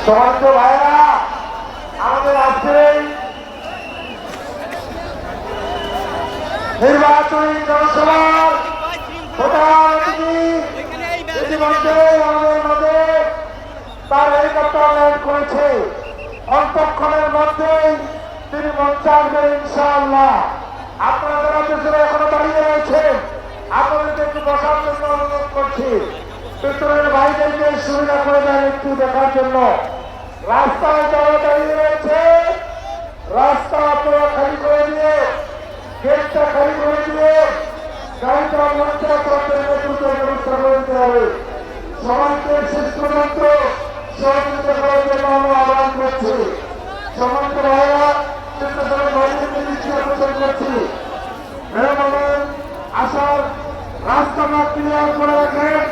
সম্মানিত ভাইরা, আমাদের আজকের নির্বাচনী জনসভার প্রধান অতিথি ইতিমধ্যে আমাদের মাঝে তার হেলিকপ্টার ল্যান্ড করেছে। অল্পক্ষণের মধ্যেই তিনি মঞ্চে আসবেন ইনশাআল্লাহ। আপনারা যারা পেছনে এখনো দাঁড়িয়ে রয়েছেন, আপনাদেরকে একটু বসার জন্য অনুরোধ করছি। পেছনের ভাইদেরকে সুবিধা করে দেন একটু দেখার জন্য। রাস্তায় যারা দাঁড়িয়ে রয়েছে, রাস্তা আপনারা খালি করে দিয়ে, গেটটা খালি করে দিয়ে গাড়িটা মঞ্চে আপনাদের নেতৃত্ব ব্যবস্থা করে দিতে হবে। সমাজকে শেষ পর্যন্ত সহযোগিতা করার জন্য আমরা আহ্বান করছি। সমান্ত ভাইরা পেছনের ভাইদেরকে দৃষ্টি আকর্ষণ করছি। মেহমান আসার রাস্তাটা ক্লিয়ার করে রাখেন।